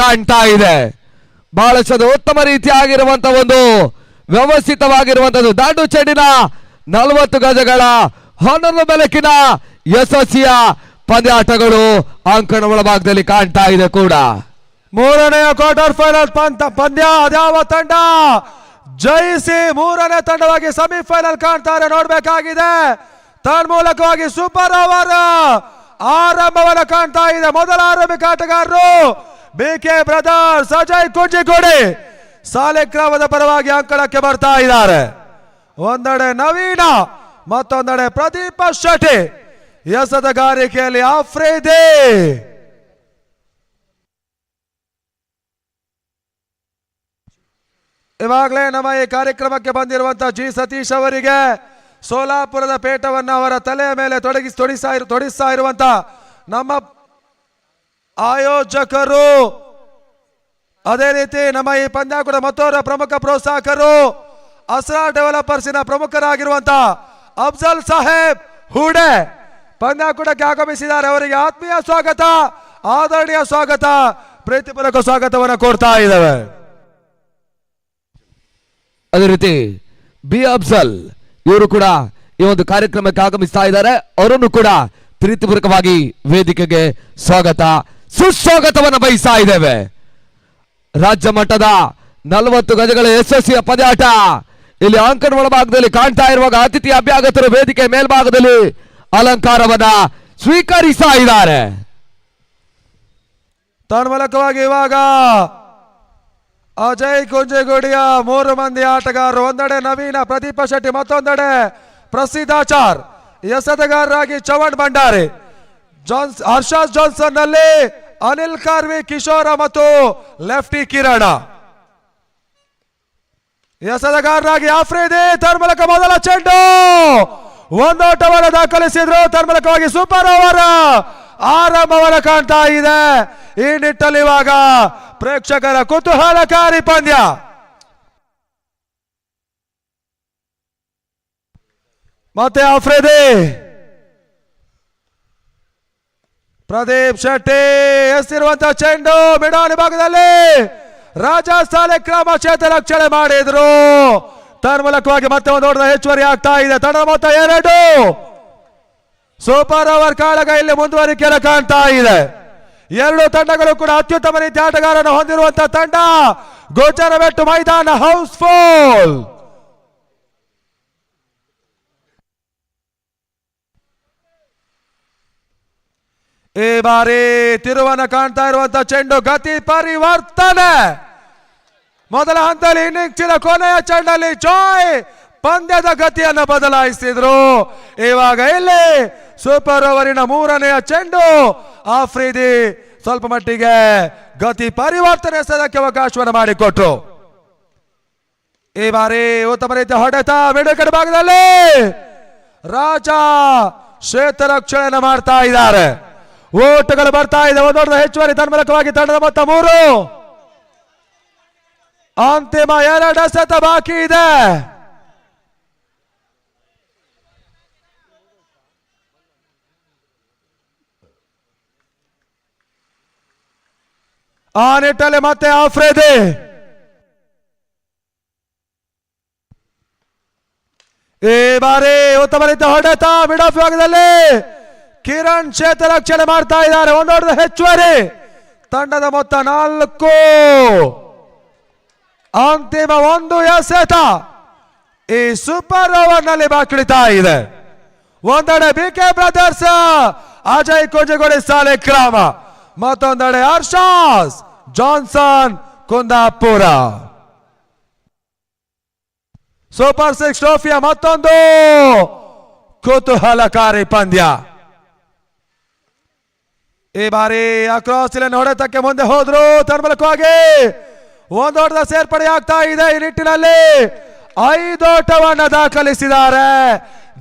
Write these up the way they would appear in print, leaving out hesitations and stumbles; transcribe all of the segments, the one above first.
ಕಾಣ್ತಾ ಇದೆ. ಬಹಳಷ್ಟು ಉತ್ತಮ ರೀತಿಯಾಗಿರುವಂತಹ ಒಂದು ವ್ಯವಸ್ಥಿತವಾಗಿರುವಂತದ್ದು ದಾಂಡು ಚೆಂಡಿನ 40 ಗಜಗಳ ಹೊನಲು ಬೆಳಕಿನ ಯಶಸ್ವಿಯ ಪಂದ್ಯಾಟಗಳು ಅಂಕಣ ಒಳಭಾಗದಲ್ಲಿ ಕಾಣ್ತಾ ಇದೆ. ಕೂಡ ಮೂರನೆಯ ಕ್ವಾರ್ಟರ್ ಫೈನಲ್ ಪಂದ್ಯ ಅದ್ಯಾವ ತಂಡ ಜಯಿಸಿ ಮೂರನೇ ತಂಡವಾಗಿ ಸೆಮಿಫೈನಲ್ ಕಾಣ್ತಾರೆ ನೋಡ್ಬೇಕಾಗಿದೆ. ತನ್ಮೂಲಕವಾಗಿ ಸೂಪರ್ ಓವರ್ ಆರಂಭವನ್ನು ಕಾಣ್ತಾ ಇದೆ. ಮೊದಲ ಆರಂಭಿಕ ಆಟಗಾರರು ಬಿಕೆ ಬ್ರದರ್ಸ್ ಅಜಯ್ ಕುಂಜಿಗೋಡಿ ಸಾಲಿಗ್ರಾಮದ ಪರವಾಗಿ ಅಂಕಣಕ್ಕೆ ಬರ್ತಾ ಇದ್ದಾರೆ. ಒಂದೆಡೆ ನವೀನ, ಮತ್ತೊಂದೆಡೆ ಪ್ರದೀಪ ಶೆಟ್ಟಿ. ಎಸೆತಗಾರಿಕೆಯಲ್ಲಿ ಆಫ್ರಿದಿ. ಇವಾಗಲೇ ನಮ್ಮ ಈ ಕಾರ್ಯಕ್ರಮಕ್ಕೆ ಬಂದಿರುವಂತಹ ಜಿ ಸತೀಶ್ ಅವರಿಗೆ ಸೋಲಾಪುರದ ಪೇಟವನ್ನು ಅವರ ತಲೆಯ ಮೇಲೆ ತೊಡಿಸ್ತಾ ಇರುವಂತ ನಮ್ಮ ಆಯೋಜಕರು, ಅದೇ ರೀತಿ ನಮ್ಮ ಈ ಪಂದ್ಯಾಕೂಟ ಮತ್ತೋರ್ವ ಪ್ರಮುಖ ಪ್ರೋತ್ಸಾಹಕರು ಅಸ್ರಾ ಡೆವಲಪರ್ಸಿನ ಪ್ರಮುಖರಾಗಿರುವಂತ ಅಫ್ಜಲ್ ಸಾಹೇಬ್ ಹೂಡೆ ಪಂದ್ಯಾಕೂಟಕ್ಕೆ ಆಗಮಿಸಿದ್ದಾರೆ. ಅವರಿಗೆ ಆತ್ಮೀಯ ಸ್ವಾಗತ, ಆದರಣೀಯ ಸ್ವಾಗತ, ಪ್ರೀತಿಪೂರ್ವಕ ಸ್ವಾಗತವನ್ನು ಕೋರ್ತಾ ಇದ್ದೇವೆ. ಅದೇ ರೀತಿ ಬಿ ಅಫ್ಜಲ್ ಇವರು ಕೂಡ ಈ ಒಂದು ಕಾರ್ಯಕ್ರಮಕ್ಕೆ ಆಗಮಿಸ್ತಾ ಇದ್ದಾರೆ. ಅವರನ್ನು ಕೂಡ ಪ್ರೀತಿಪೂರ್ವಕವಾಗಿ ವೇದಿಕೆಗೆ ಸ್ವಾಗತ ಸುಸ್ವಾಗತವನ್ನು ಬಯಸ್ತಾ ಇದ್ದೇವೆ. ರಾಜ್ಯ ಮಟ್ಟದ 40 ಗಜಗಳ ಯಶಸ್ವಿಯ ಪಂದ್ಯಾಟ ಇಲ್ಲಿ ಅಂಕಣ ಒಳಭಾಗದಲ್ಲಿ ಕಾಣ್ತಾ ಇರುವಾಗ ಅತಿಥಿ ಅಭ್ಯಾಗತರು ವೇದಿಕೆ ಮೇಲ್ಭಾಗದಲ್ಲಿ ಅಲಂಕಾರವನ್ನ ಸ್ವೀಕರಿಸ್ತಾ ಇದ್ದಾರೆ. ತನ್ಮೂಲಕವಾಗಿ ಇವಾಗ ಅಜಯ್ ಕುಂಜಗೋಡಿಯ 3 ಮಂದಿ ಆಟಗಾರರು, ಒಂದೆಡೆ ನವೀನ, ಪ್ರದೀಪ ಶೆಟ್ಟಿ, ಮತ್ತೊಂದೆಡೆ ಪ್ರಸಿದ್ಧಾಚಾರ್, ಎಸೆತಗಾರರಾಗಿ ಚವಣ್ ಭಂಡಾರಿ, ಹರ್ಷಾಸ್ ಜಾನ್ಸನ್ ನಲ್ಲಿ ಅನಿಲ್ ಕಾರ್ವಿ, ಕಿಶೋರ ಮತ್ತು ಲೆಫ್ಟಿ ಕಿರಣ. ಎಸೆತಗಾರರಾಗಿ ಆಫ್ರಿದಿ. ತನ್ಮೂಲಕ ಮೊದಲ ಚೆಂಡು ಒಂದೋಟವನ್ನು ದಾಖಲಿಸಿದ್ರು. ತನ್ಮೂಲಕವಾಗಿ ಸೂಪರ್ ಓವರ್ ಆರಂಭವನ್ನು ಕಾಣ್ತಾ ಇದೆ. ಈ ನಿಟ್ಟಲ್ಲಿ ಇವಾಗ ಪ್ರೇಕ್ಷಕರ ಕುತೂಹಲಕಾರಿ ಪಂದ್ಯ. ಮತ್ತೆ ಆಫ್ರಿದಿ, ಪ್ರದೀಪ್ ಶೆಟ್ಟಿ ಎಸೆದಿರುವಂತಹ ಚೆಂಡು ಮಿಡಾಣಿ ಭಾಗದಲ್ಲಿ ರಾಜ ಸಾಲಿಗ್ರಾಮ ಚೇತರಕ್ಷಣೆ ಮಾಡಿದ್ರು. ತನ್ಮೂಲಕವಾಗಿ ಮತ್ತೆ ಒಂದು ಓಟದ ಹೆಚ್ಚುವರಿ ಆಗ್ತಾ ಇದೆ. ತಂಡದ ಮೊತ್ತ 2. ಸೂಪರ್ ಓವರ್ ಕಾಳಗ ಇಲ್ಲಿ ಮುಂದುವರಿಕೆಯನ್ನು ಕಾಣ್ತಾ ಇದೆ. 2 ತಂಡಗಳು ಕೂಡ ಅತ್ಯುತ್ತಮ ರೀತಿಯ ಆಟಗಾರರನ್ನು ಹೊಂದಿರುವಂತಹ ತಂಡ. ಗೋಚರವೆಟ್ಟು ಮೈದಾನ ಹೌಸ್ಫುಲ್. ಈ ಬಾರಿ ತಿರುವನ್ನ ಕಾಣ್ತಾ ಇರುವಂತಹ ಚೆಂಡು ಗತಿ ಪರಿವರ್ತನೆ. ಮೊದಲ ಹಂತದಲ್ಲಿ ಇನ್ನಿಂಗ್ಸಿನ ಕೊನೆಯ ಚೆಂಡಲ್ಲಿ ಜಾಯ್ ಪಂದ್ಯದ ಗತಿಯನ್ನು ಬದಲಾಯಿಸಿದ್ರು. ಇವಾಗ ಇಲ್ಲಿ ಸೂಪರ್ ಓವರಿನ 3ನೆಯ ಚೆಂಡು ಆಫ್ರಿದಿ ಸ್ವಲ್ಪ ಮಟ್ಟಿಗೆ ಗತಿ ಪರಿವರ್ತನೆ ಎಸೆದಕ್ಕೆ ಅವಕಾಶವನ್ನು ಮಾಡಿಕೊಟ್ರು. ಈ ಬಾರಿ ಉತ್ತಮ ರೀತಿಯ ಹೊಡೆತ ಮಿಡಕಡೆ ಭಾಗದಲ್ಲಿ ರಾಜ ಕ್ಷೇತ್ರರಕ್ಷಣೆಯನ್ನು ಮಾಡ್ತಾ ಇದ್ದಾರೆ. ಓಟಗಳು ಬರ್ತಾ ಇದೆ. ಒಂದು ಹೆಚ್ಚುವರಿ. ತನ್ಮೂಲಕವಾಗಿ ತಂಡದ ಮೊತ್ತ 3. ಅಂತಿಮ 2 ಎಸೆತ ಬಾಕಿ ಇದೆ. ಆ ನಿಟ್ಟಲ್ಲಿ ಮತ್ತೆ ಆಫ್ರಿದಿ. ಈ ಬಾರಿ ಉತ್ತಮ ರೀತಿಯ ಹೊಡೆತ ಮಿಡ್ ಆಫ್ ಭಾಗದಲ್ಲಿ ಕಿರಣ್ ಕ್ಷೇತ್ರರಕ್ಷಣೆ ಮಾಡ್ತಾ ಇದ್ದಾರೆ. ಒಂದು ಹೆಚ್ಚುವರಿ. ತಂಡದ ಮೊತ್ತ 4. ಅಂತಿಮ 1 ಎಸೆತ ಈ ಸೂಪರ್ ಓವರ್ ನಲ್ಲಿ ಬಾಕಿಳಿತಾ ಇದೆ. ಒಂದೆಡೆ ಬಿಕೆ ಬ್ರದರ್ಸ್ ಅಜಯ್ ಕುಂಜಗೋಡಿ ಸಾಲಿಗ್ರಾಮ, ಮತ್ತೊಂದೆಡೆ ಹರ್ಷಾಸ್ ಜಾನ್ಸನ್ ಕುಂದಾಪುರ. ಸೂಪರ್ 6 ಟ್ರೋಫಿಯ ಮತ್ತೊಂದು ಕುತೂಹಲಕಾರಿ ಪಂದ್ಯ. ಈ ಬಾರಿ ಅಕ್ರಾಸ್ ಲೈನ್ ಹೊಡೆತಕ್ಕೆ ಮುಂದೆ ಹೋದ್ರು. ತನ್ಮೂಲಕವಾಗಿ ಒಂದು ಓಟದ ಸೇರ್ಪಡೆ ಆಗ್ತಾ ಇದೆ. ಈ ನಿಟ್ಟಿನಲ್ಲಿ 5 ಓಟವನ್ನು ದಾಖಲಿಸಿದ್ದಾರೆ.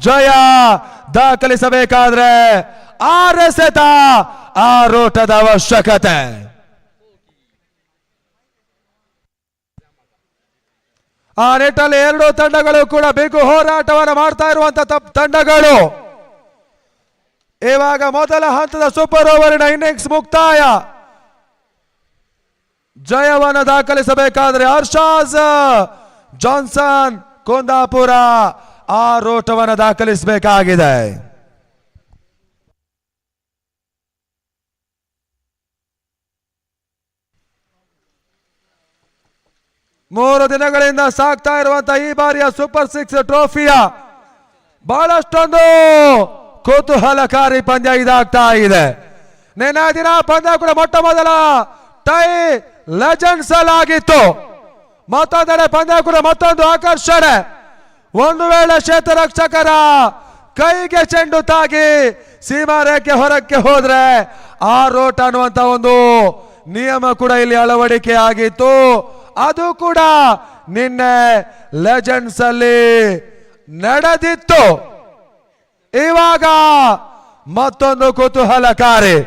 ಜಯ ದಾಖಲಿಸಬೇಕಾದ್ರೆ 6 ಎಸೆತ 6 ಓಟದ ಅವಶ್ಯಕತೆ. ಆ ನಿಟ್ಟಲ್ಲಿ 2 ತಂಡಗಳು ಕೂಡ ಬಿಗು ಹೋರಾಟವನ್ನು ಮಾಡ್ತಾ ಇರುವಂತಹ ತಂಡಗಳು. ಇವಾಗ ಮೊದಲ ಹಂತದ ಸೂಪರ್ ಓವರಿನ ಇನ್ನಿಂಗ್ಸ್ ಮುಕ್ತಾಯ. ಜಯವನ್ನು ದಾಖಲಿಸಬೇಕಾದ್ರೆ ಹರ್ಷಾಸ್ ಜಾನ್ಸನ್ ಕುಂದಾಪುರ ಆ ಓಟವನ್ನು ದಾಖಲಿಸಬೇಕಾಗಿದೆ. ಮೂರು ದಿನಗಳಿಂದ ಸಾಗ್ತಾ ಇರುವಂತಹ ಈ ಬಾರಿಯ ಸೂಪರ್ 6 ಟ್ರೋಫಿಯ ಬಹಳಷ್ಟೊಂದು ಕುತೂಹಲಕಾರಿ ಪಂದ್ಯ ಇದಾಗ್ತಾ ಇದೆ. ನಿನ್ನೆ ದಿನ ಪಂದ್ಯ ಕೂಡ ಮೊಟ್ಟ ಮೊದಲ ಟೈ ಲೆಜೆಂಡ್ಸ್ ಆಗಿತ್ತು. ಮತ್ತೊಂದೆಡೆ ಪಂದ್ಯ ಕೂಡ ಮತ್ತೊಂದು ಆಕರ್ಷಣೆ. ಒಂದು ವೇಳೆ ಕ್ಷೇತ್ರರಕ್ಷಕರ ಕೈಗೆ ಚೆಂಡು ತಾಗಿ ಸೀಮಾ ರೇಖೆ ಹೊರಕ್ಕೆ ಹೋದ್ರೆ ಆ ರೋಟ್ ಅನ್ನುವಂತ ಒಂದು ನಿಯಮ ಕೂಡ ಇಲ್ಲಿ ಅಳವಡಿಕೆ ಆಗಿತ್ತು. ಅದು ಕೂಡ ನಿನ್ನೆ ಲೆಜೆಂಡ್ಸ್ ಅಲ್ಲಿ ನಡೆದಿತ್ತು. ಇವಾಗ ಮತ್ತೊಂದು ಕುತೂಹಲಕಾರಿ,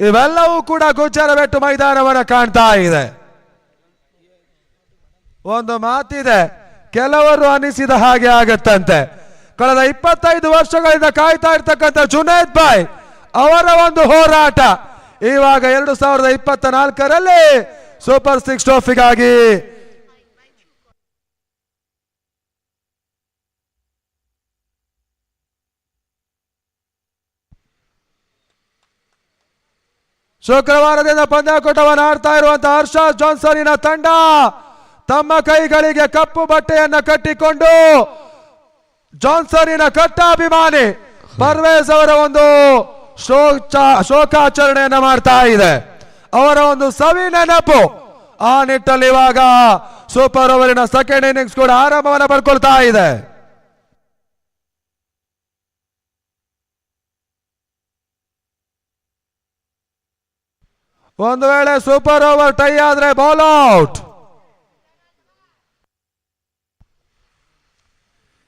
ಇವೆಲ್ಲವೂ ಕೂಡ ಗುಜ್ಜರಬೆಟ್ಟು ಮೈದಾನವನ್ನು ಕಾಣ್ತಾ ಇದೆ. ಒಂದು ಮಾತಿದೆ, ಕೆಲವರು ಅನಿಸಿದ ಹಾಗೆ ಆಗತ್ತಂತೆ. ಕಳೆದ 25 ವರ್ಷಗಳಿಂದ ಕಾಯ್ತಾ ಇರ್ತಕ್ಕಂಥ ಜುನೈದ್ ಬಾಯ್ ಅವರ ಒಂದು ಹೋರಾಟ ಇವಾಗ 2024ರಲ್ಲಿ ಸೂಪರ್ 6 ಟ್ರೋಫಿಗಾಗಿ ಶುಕ್ರವಾರದಿಂದ ಪಂದ್ಯಾಕೂಟವನ್ನು ಆಡ್ತಾ ಇರುವಂತಹ ಹರ್ಷಾಸ್ ಜಾನ್ಸನ್ನಿನ ತಂಡ ತಮ್ಮ ಕೈಗಳಿಗೆ ಕಪ್ಪು ಬಟ್ಟೆಯನ್ನ ಕಟ್ಟಿಕೊಂಡು ಜಾನ್ಸನ್ನಿನ ಕಟ್ಟಾಭಿಮಾನಿ ಪರ್ವೇಜ್ ಅವರ ಒಂದು ಶೋಕಾಚರಣೆಯನ್ನ ಮಾಡ್ತಾ ಇದೆ. ಅವರ ಒಂದು ಸವಿ ನೆನಪು. ಆ ನಿಟ್ಟಲ್ಲಿ ಇವಾಗ ಸೂಪರ್ ಓವರಿನ ಸೆಕೆಂಡ್ ಇನ್ನಿಂಗ್ಸ್ ಕೂಡ ಆರಂಭವನ್ನು ಪಡ್ಕೊಳ್ತಾ ಇದೆ. ಒಂದು ವೇಳೆ ಸೂಪರ್ ಓವರ್ ಟೈ ಆದ್ರೆ ಬಾಲ್ ಔಟ್.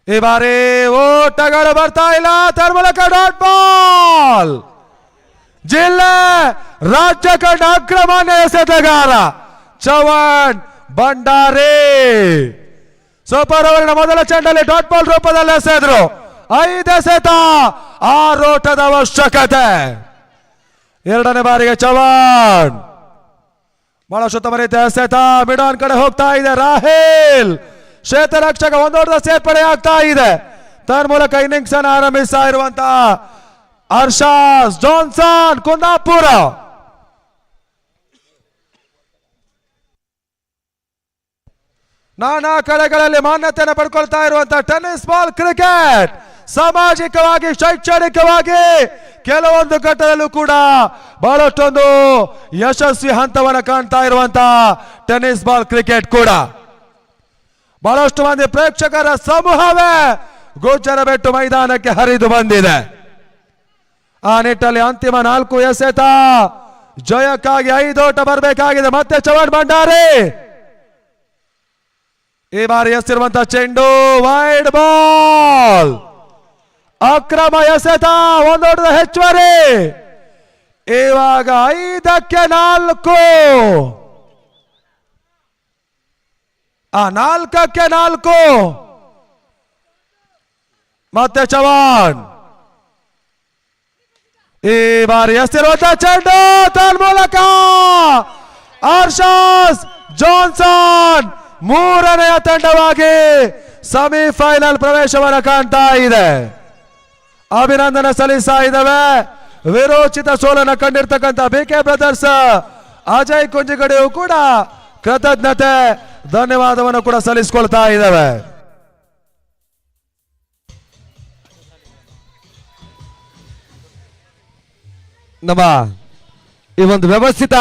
ಈ ಬಾರಿ ಓಟಗಳು ಬರ್ತಾ ಇಲ್ಲ. ತನ್ಮೂಲಕ ಡಾಟ್ ಬಾಲ್. ಜಿಲ್ಲೆ ರಾಜ್ಯ ಕಂಡ ಅಗ್ರಮಾನ್ಯ ಎಸೆತಗಾರ ಚವನ್ ಭಂಡಾರಿ ಸೂಪರ್ ಓವರಿನ ಮೊದಲ ಚೆಂಡಲ್ಲಿ ಡಾಟ್ ಬಾಲ್ ರೂಪದಲ್ಲಿ ಎಸೆದ್ರು. 5 ಎಸೆತ, 6 ಓಟದ ಅವಶ್ಯಕತೆ. ಎರಡನೇ ಬಾರಿಗೆ ಚವನ್ ಬಹಳಷ್ಟು ಉತ್ತಮ ರೀತಿಯ ಎಸೆತ. ಮಿಡಾನ್ ಕಡೆ ಹೋಗ್ತಾ ಇದೆ ರಾಹಿಲ್. ಕ್ಷೇತ್ರರಕ್ಷಕ ಒಂದೋಟದ ಸೇರ್ಪಡೆ ಆಗ್ತಾ ಇದೆ. ತನ್ಮೂಲಕ ಇನ್ನಿಂಗ್ಸ್ ಅನ್ನು ಆರಂಭಿಸ್ತಾ ಇರುವಂತಹ ಹರ್ಷಾಸ್ ಜಾನ್ಸನ್ ಕುಂದಾಪುರ. ನಾನಾ ಕಡೆಗಳಲ್ಲಿ ಮಾನ್ಯತೆಯನ್ನು ಪಡ್ಕೊಳ್ತಾ ಇರುವಂತಹ ಟೆನ್ನಿಸ್ ಬಾಲ್ ಕ್ರಿಕೆಟ್ ಸಾಮಾಜಿಕವಾಗಿ ಶೈಕ್ಷಣಿಕವಾಗಿ ಕೆಲವೊಂದು ಘಟ್ಟದಲ್ಲೂ ಕೂಡ ಬಹಳಷ್ಟೊಂದು ಯಶಸ್ವಿ ಹಂತವನ್ನು ಕಾಣ್ತಾ ಇರುವಂತಹ ಟೆನ್ನಿಸ್ ಬಾಲ್ ಕ್ರಿಕೆಟ್ ಕೂಡ ಬಹಳಷ್ಟು ಮಂದಿ ಪ್ರೇಕ್ಷಕರ ಸಮೂಹವೇ ಗೋಚರಬೆಟ್ಟು ಮೈದಾನಕ್ಕೆ ಹರಿದು ಬಂದಿದೆ. ಆ ನಿಟ್ಟಲ್ಲಿ ಅಂತಿಮ 4 ಎಸೆತ ಜಯಕ್ಕಾಗಿ 5 ಓಟ ಬರಬೇಕಾಗಿದೆ. ಮತ್ತೆ ಚವನ್ ಭಂಡಾರಿ ಈ ಬಾರಿ ಎಸೆದಿರುವಂತಹ ಚೆಂಡು ವೈಡ್ ಬಾಲ್. ಅಕ್ರಮ ಎಸೆತ, 1 ಓಟದ ಹೆಚ್ಚುವರಿ. ಇವಾಗ 5ಕ್ಕೆ 4, 4ಕ್ಕೆ 4. ಮತ್ತೆ ಚವಾನ್ ಈ ಬಾರಿ ಎಸೆದಿರುವಂತಹ ಚೆಂಡು ತನ್ಮೂಲಕ ಹರ್ಷಾಸ್ ಜಾನ್ಸನ್ ಮೂರನೆಯ ತಂಡವಾಗಿ ಸೆಮಿಫೈನಲ್ ಪ್ರವೇಶವನ್ನು ಕಾಣ್ತಾ ಇದೆ. ಅಭಿನಂದನೆ ಸಲ್ಲಿಸ್ತಾ ಇದ್ದಾವೆ. ವಿರೋಚಿತ ಸೋಲನ್ನು ಕಂಡಿರ್ತಕ್ಕಂಥ ಬಿಕೆ ಬ್ರದರ್ಸ್ ಅಜಯ್ ಕುಂಜಿಗಡಿಯು ಕೂಡ ಕೃತಜ್ಞತೆ ಧನ್ಯವಾದವನ್ನು ಕೂಡ ಸಲ್ಲಿಸಿಕೊಳ್ತಾ ಇದ್ದಾವೆ. ನಮ್ಮ ಈ ಒಂದು ವ್ಯವಸ್ಥಿತ